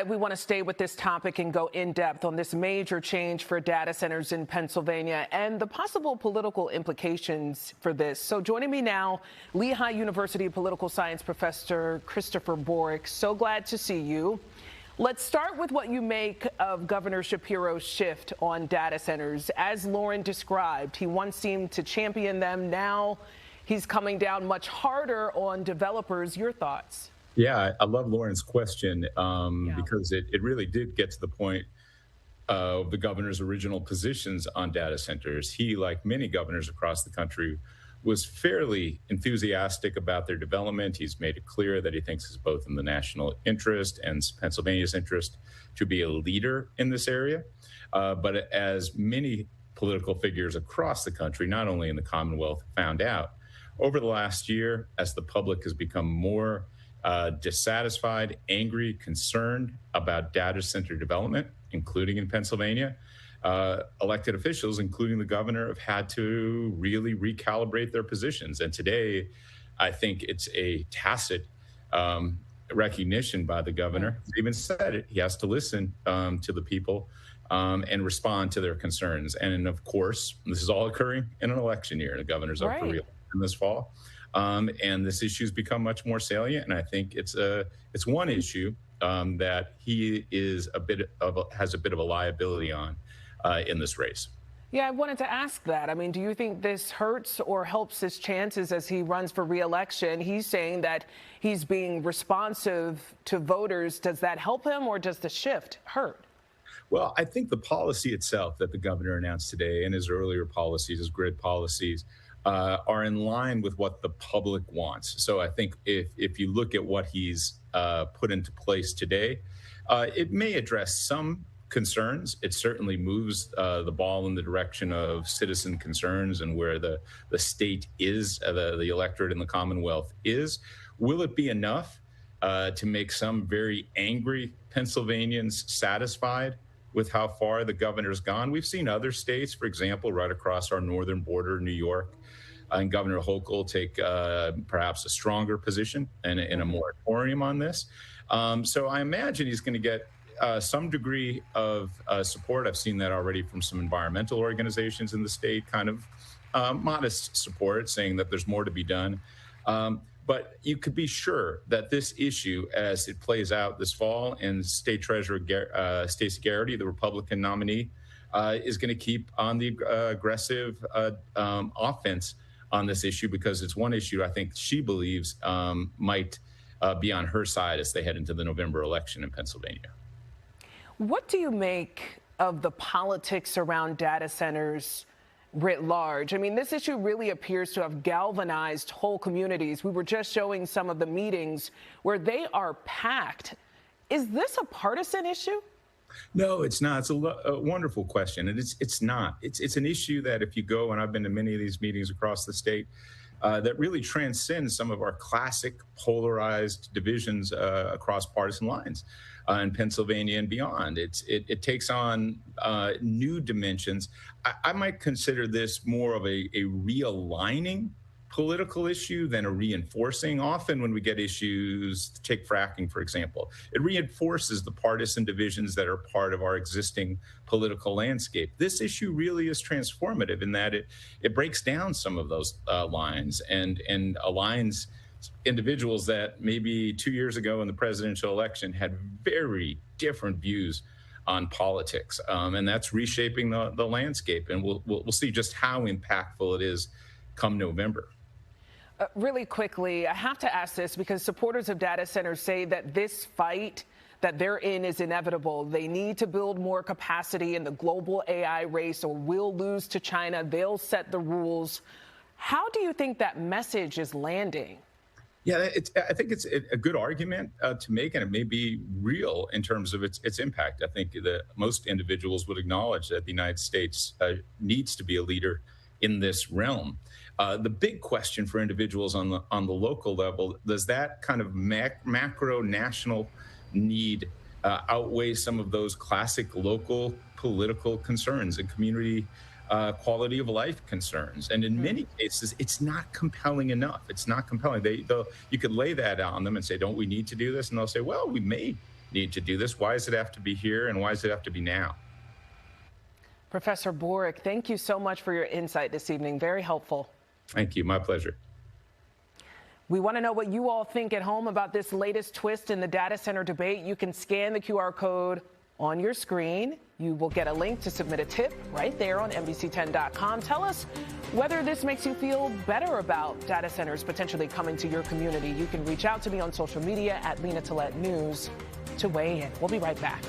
We want to stay with this topic and go in depth on this major change for data centers in Pennsylvania and the possible political implications for this. So joining me now, Lehigh University political science professor Christopher Borick. So glad to see you. Let's start with what you make of Governor Shapiro's shift on data centers. As Lauren described, he once seemed to champion them. Now he's coming down much harder on developers. Your thoughts? Yeah, I love Lauren's question because it really did get to the point of the governor's original positions on data centers. He, like many governors across the country, was fairly enthusiastic about their development. He's made it clear that he thinks it's both in the national interest and Pennsylvania's interest to be a leader in this area. But as many political figures across the country, not only in the Commonwealth, found out, over the last year, as the public has become more dissatisfied, angry, concerned about data center development, including in Pennsylvania, elected officials, including the governor, have had to really recalibrate their positions. And today, I think it's a tacit recognition by the governor. He even said it. He has to listen to the people and respond to their concerns. And of course, this is all occurring in an election year. The governor's up for re-election this fall. And this issue has become much more salient, and I think it's one issue that he is has a bit of a liability on in this race. Yeah, I wanted to ask that. I mean, do you think this hurts or helps his chances as he runs for re-election? He's saying that he's being responsive to voters. Does that help him, or does the shift hurt? Well, I think the policy itself that the governor announced today and his earlier policies, his grid policies, are in line with what the public wants. So I think if you look at what he's put into place today, it may address some concerns. It certainly moves the ball in the direction of citizen concerns and where the state is, the electorate in the Commonwealth is. Will it be enough to make some very angry Pennsylvanians satisfied with how far the governor's gone? We've seen other states, for example, right across our northern border, New York, and Governor Hochul take perhaps a stronger position and a moratorium on this. So I imagine he's going to get some degree of support. I've seen that already from some environmental organizations in the state, kind of modest support, saying that there's more to be done. But you could be sure that this issue, as it plays out this fall, and State Treasurer Stacey Garrity, the Republican nominee, is going to keep on the aggressive offense on this issue, because it's one issue I think she believes might be on her side as they head into the November election in Pennsylvania. What do you make of the politics around data centers writ large? I mean, this issue really appears to have galvanized whole communities. We were just showing some of the meetings where they are packed. Is this a partisan issue? No, it's not. It's a wonderful question. And it's not. It's an issue that if you go, and I've been to many of these meetings across the state, that really transcends some of our classic polarized divisions across partisan lines in Pennsylvania and beyond. It takes on new dimensions. I might consider this more of a realigning political issue than a reinforcing. Often when we get issues, take fracking, for example, it reinforces the partisan divisions that are part of our existing political landscape. This issue really is transformative in that it breaks down some of those lines and aligns individuals that maybe 2 years ago in the presidential election had very different views on politics. And that's reshaping the landscape. And we'll see just how impactful it is come November. Really quickly, I have to ask this because supporters of data centers say that this fight that they're in is inevitable. They need to build more capacity in the global AI race, or we'll lose to China. They'll set the rules. How do you think that message is landing? Yeah, I think it's a good argument to make, and it may be real in terms of its impact. I think that most individuals would acknowledge that the United States needs to be a leader in this realm. The big question for individuals on the local level, does that kind of macro national need outweigh some of those classic local political concerns and community quality of life concerns? And in many cases, it's not compelling enough. It's not compelling. You could lay that on them and say, don't we need to do this? And they'll say, well, we may need to do this? Why does it have to be here, and why does it have to be now? Professor Borick, thank you so much for your insight this evening. Very helpful. Thank you. My pleasure. We want to know what you all think at home about this latest twist in the data center debate. You can scan the QR code on your screen. You will get a link to submit a tip right there on NBC10.com. Tell us whether this makes you feel better about data centers potentially coming to your community. You can reach out to me on social media at Lena Tillett News to weigh in. We'll be right back.